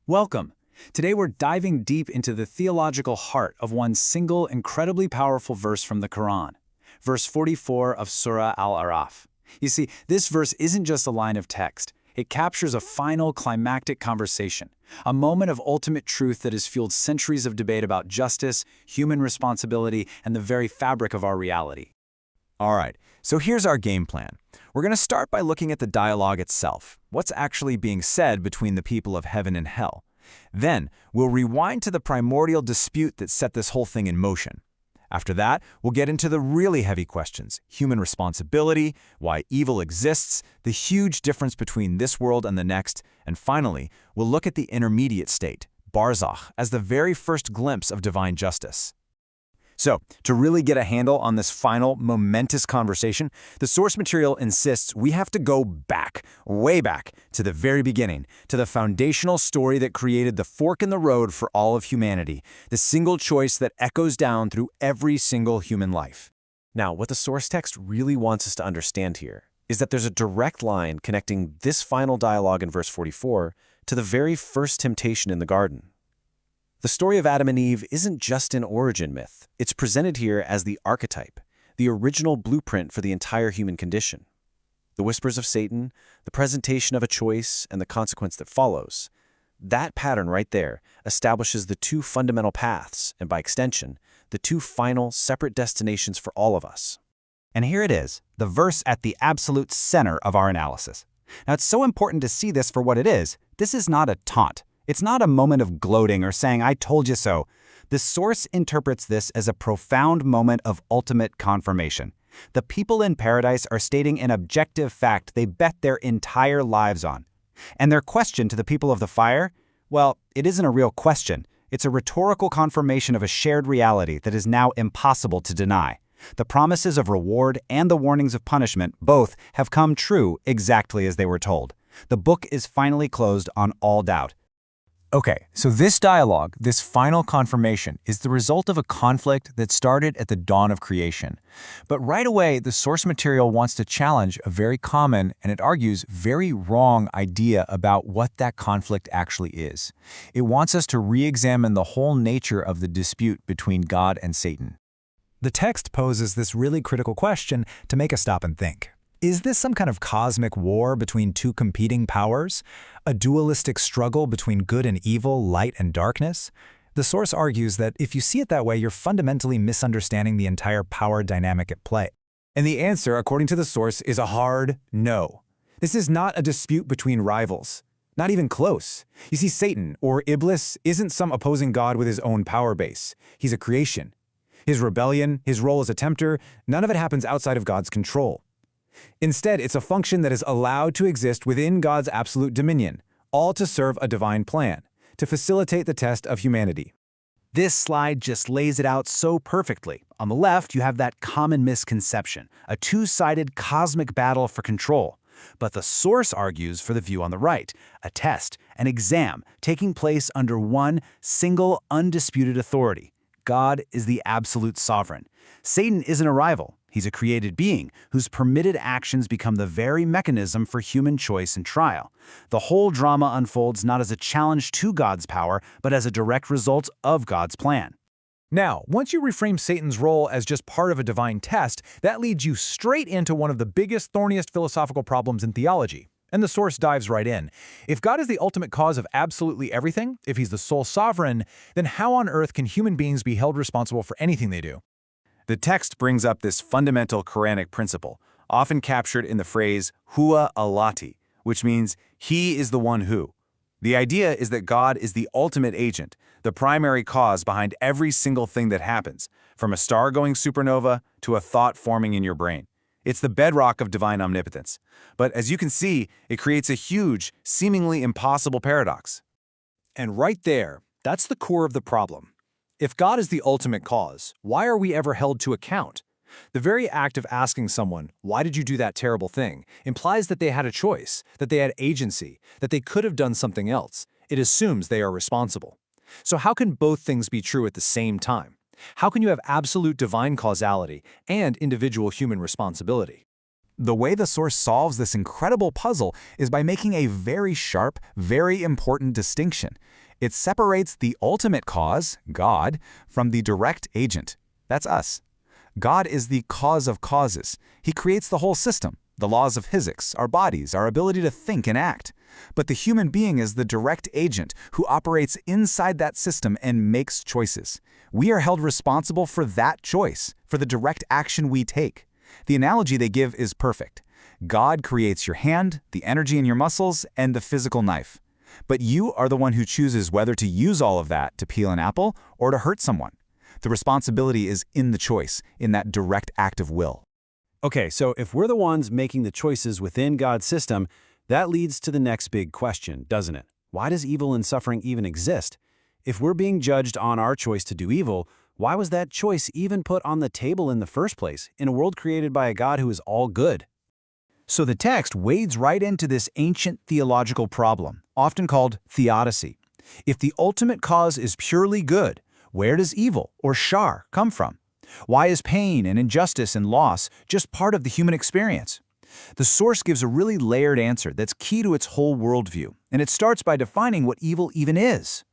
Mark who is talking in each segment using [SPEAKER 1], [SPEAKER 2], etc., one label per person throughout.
[SPEAKER 1] Welcome. Today we're diving deep into the theological heart of one single, incredibly powerful verse from the Qur'an, verse 44 of Surah Al-Aʿrāf. You see, this verse isn't just a line of text. It captures a final, climactic conversation, a moment of ultimate truth that has fueled centuries of debate about justice, human responsibility, and the very fabric of our reality.
[SPEAKER 2] All right, so here's our game plan. We're going to start by looking at the dialogue itself, what's actually being said between the people of heaven and hell. Then, we'll rewind to the primordial dispute that set this whole thing in motion. After that, we'll get into the really heavy questions: human responsibility, why evil exists, the huge difference between this world and the next, and finally, we'll look at the intermediate state, Barzakh, as the very first glimpse of divine justice. So, to really get a handle on this final, momentous conversation, the source material insists we have to go back, way back, to the very beginning, to the foundational story that created the fork in the road for all of humanity, the single choice that echoes down through every single human life.
[SPEAKER 3] Now, what the source text really wants us to understand here is that there's a direct line connecting this final dialogue in verse 44 to the very first temptation in the garden. The story of Adam and Eve isn't just an origin myth. It's presented here as the archetype, the original blueprint for the entire human condition. The whispers of Satan, the presentation of a choice, and the consequence that follows. That pattern right there establishes the two fundamental paths, and by extension, the two final, separate destinations for all of us.
[SPEAKER 2] And here it is, the verse at the absolute center of our analysis. Now, it's so important to see this for what it is. This is not a taunt. It's not a moment of gloating or saying, "I told you so." The source interprets this as a profound moment of ultimate confirmation. The people in paradise are stating an objective fact they bet their entire lives on. And their question to the people of the fire? Well, it isn't a real question. It's a rhetorical confirmation of a shared reality that is now impossible to deny. The promises of reward and the warnings of punishment both have come true exactly as they were told. The book is finally closed on all doubt. Okay, so this dialogue, this final confirmation, is the result of a conflict that started at the dawn of creation. But right away, the source material wants to challenge a very common, and it argues very wrong, idea about what that conflict actually is. It wants us to re-examine the whole nature of the dispute between God and Satan.
[SPEAKER 4] The text poses this really critical question to make us stop and think. Is this some kind of cosmic war between two competing powers? A dualistic struggle between good and evil, light and darkness? The source argues that if you see it that way, you're fundamentally misunderstanding the entire power dynamic at play.
[SPEAKER 5] And the answer, according to the source, is a hard no. This is not a dispute between rivals. Not even close. You see, Satan, or Iblis, isn't some opposing god with his own power base. He's a creation. His rebellion, his role as a tempter, none of it happens outside of God's control. Instead, it's a function that is allowed to exist within God's absolute dominion, all to serve a divine plan, to facilitate the test of humanity.
[SPEAKER 1] This slide just lays it out so perfectly. On the left, you have that common misconception, a two-sided cosmic battle for control. But the source argues for the view on the right, a test, an exam, taking place under one single, undisputed authority. God is the absolute sovereign. Satan isn't a rival. He's a created being whose permitted actions become the very mechanism for human choice and trial. The whole drama unfolds not as a challenge to God's power, but as a direct result of God's plan.
[SPEAKER 5] Now, once you reframe Satan's role as just part of a divine test, that leads you straight into one of the biggest, thorniest philosophical problems in theology. And the source dives right in. If God is the ultimate cause of absolutely everything, if he's the sole sovereign, then how on earth can human beings be held responsible for anything they do?
[SPEAKER 2] The text brings up this fundamental Quranic principle, often captured in the phrase huwa Allati, which means he is the one who. The idea is that God is the ultimate agent, the primary cause behind every single thing that happens, from a star going supernova to a thought forming in your brain. It's the bedrock of divine omnipotence. But as you can see, it creates a huge, seemingly impossible paradox.
[SPEAKER 5] And right there, that's the core of the problem. If God is the ultimate cause, why are we ever held to account? The very act of asking someone, "Why did you do that terrible thing?" implies that they had a choice, that they had agency, that they could have done something else. It assumes they are responsible. So how can both things be true at the same time? How can you have absolute divine causality and individual human responsibility?
[SPEAKER 2] The way the source solves this incredible puzzle is by making a very sharp, very important distinction. It separates the ultimate cause, God, from the direct agent. That's us. God is the cause of causes. He creates the whole system, the laws of physics, our bodies, our ability to think and act. But the human being is the direct agent who operates inside that system and makes choices. We are held responsible for that choice, for the direct action we take. The analogy they give is perfect. God creates your hand, the energy in your muscles, and the physical knife. But you are the one who chooses whether to use all of that to peel an apple or to hurt someone. The responsibility is in the choice, in that direct act of will.
[SPEAKER 3] Okay, so if we're the ones making the choices within God's system, that leads to the next big question, doesn't it? Why does evil and suffering even exist? If we're being judged on our choice to do evil, why was that choice even put on the table in the first place, in a world created by a God who is all good?
[SPEAKER 1] So the text wades right into this ancient theological problem, often called theodicy. If the ultimate cause is purely good, where does evil, or shar, come from? Why is pain and injustice and loss just part of the human experience? The source gives a really layered answer that's key to its whole worldview, and it starts by defining what evil even is.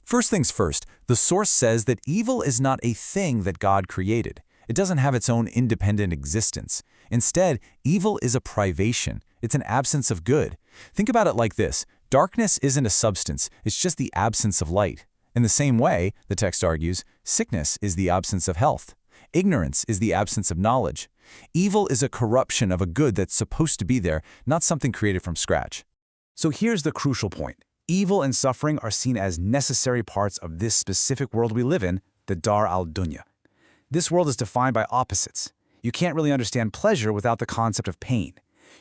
[SPEAKER 2] First things first, the source says that evil is not a thing that God created. It doesn't have its own independent existence. Instead, evil is a privation. It's an absence of good. Think about it like this. Darkness isn't a substance, it's just the absence of light. In the same way, the text argues, sickness is the absence of health. Ignorance is the absence of knowledge. Evil is a corruption of a good that's supposed to be there, not something created from scratch.
[SPEAKER 1] So here's the crucial point. Evil and suffering are seen as necessary parts of this specific world we live in, the Dar al-Dunya. This world is defined by opposites. You can't really understand pleasure without the concept of pain.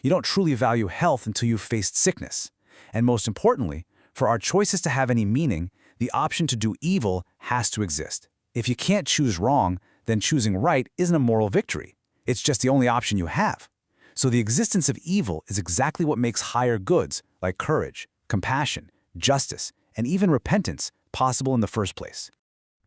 [SPEAKER 1] You don't truly value health until you've faced sickness. And most importantly, for our choices to have any meaning, the option to do evil has to exist. If you can't choose wrong, then choosing right isn't a moral victory. It's just the only option you have. So the existence of evil is exactly what makes higher goods, like courage, compassion, justice, and even repentance, possible in the first place.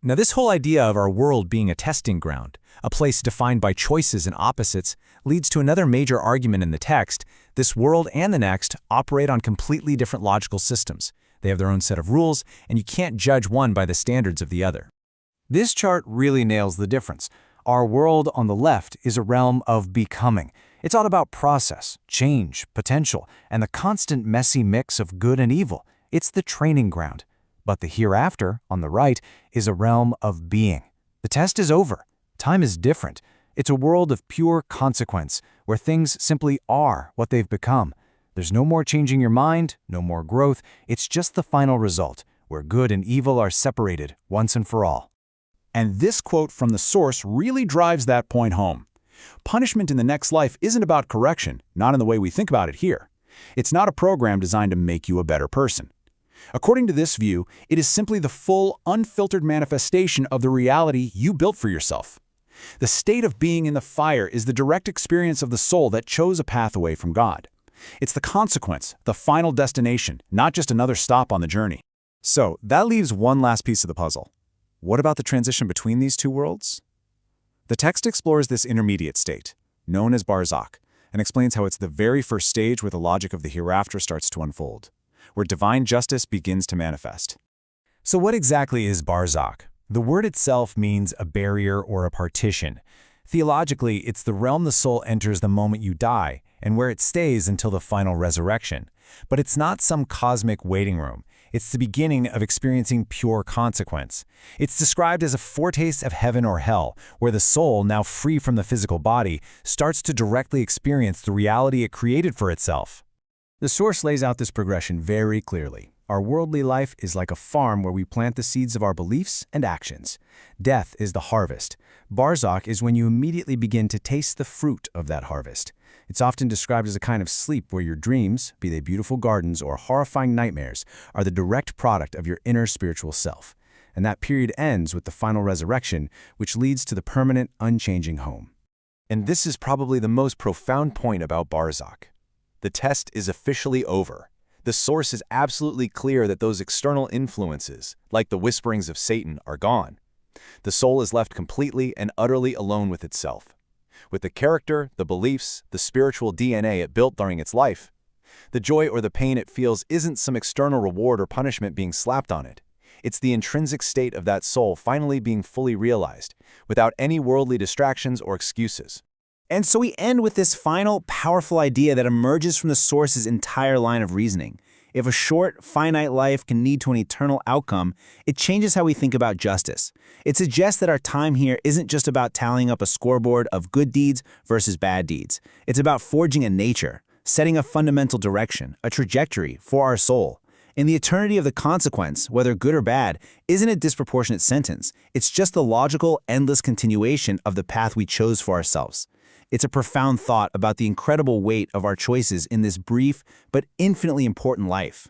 [SPEAKER 2] Now, this whole idea of our world being a testing ground, a place defined by choices and opposites, leads to another major argument in the text. This world and the next operate on completely different logical systems. They have their own set of rules, and you can't judge one by the standards of the other.
[SPEAKER 1] This chart really nails the difference. Our world on the left is a realm of becoming. It's all about process, change, potential, and the constant messy mix of good and evil. It's the training ground. But the hereafter, on the right, is a realm of being. The test is over. Time is different. It's a world of pure consequence, where things simply are what they've become. There's no more changing your mind, no more growth. It's just the final result, where good and evil are separated once and for all.
[SPEAKER 5] And this quote from the source really drives that point home. Punishment in the next life isn't about correction, not in the way we think about it here. It's not a program designed to make you a better person. According to this view, it is simply the full, unfiltered manifestation of the reality you built for yourself. The state of being in the fire is the direct experience of the soul that chose a path away from God. It's the consequence, the final destination, not just another stop on the journey.
[SPEAKER 3] So that leaves one last piece of the puzzle. What about the transition between these two worlds? The text explores this intermediate state, known as barzakh, and explains how it's the very first stage where the logic of the hereafter starts to unfold, where divine justice begins to manifest.
[SPEAKER 2] So what exactly is barzakh? The word itself means a barrier or a partition. Theologically, it's the realm the soul enters the moment you die, and where it stays until the final resurrection. But it's not some cosmic waiting room. It's the beginning of experiencing pure consequence. It's described as a foretaste of heaven or hell, where the soul, now free from the physical body, starts to directly experience the reality it created for itself.
[SPEAKER 1] The source lays out this progression very clearly. Our worldly life is like a farm where we plant the seeds of our beliefs and actions. Death is the harvest. Barzakh is when you immediately begin to taste the fruit of that harvest. It's often described as a kind of sleep where your dreams, be they beautiful gardens or horrifying nightmares, are the direct product of your inner spiritual self. And that period ends with the final resurrection, which leads to the permanent, unchanging home.
[SPEAKER 6] And this is probably the most profound point about barzakh. The test is officially over. The source is absolutely clear that those external influences, like the whisperings of Satan, are gone. The soul is left completely and utterly alone with itself. with the character, the beliefs, the spiritual DNA it built during its life. The joy or the pain it feels isn't some external reward or punishment being slapped on it. It's the intrinsic state of that soul finally being fully realized, without any worldly distractions or excuses.
[SPEAKER 2] And so we end with this final, powerful idea that emerges from the source's entire line of reasoning. If a short, finite life can lead to an eternal outcome, it changes how we think about justice. It suggests that our time here isn't just about tallying up a scoreboard of good deeds versus bad deeds. It's about forging a nature, setting a fundamental direction, a trajectory for our soul. And the eternity of the consequence, whether good or bad, isn't a disproportionate sentence. It's just the logical, endless continuation of the path we chose for ourselves. It's a profound thought about the incredible weight of our choices in this brief but infinitely important life.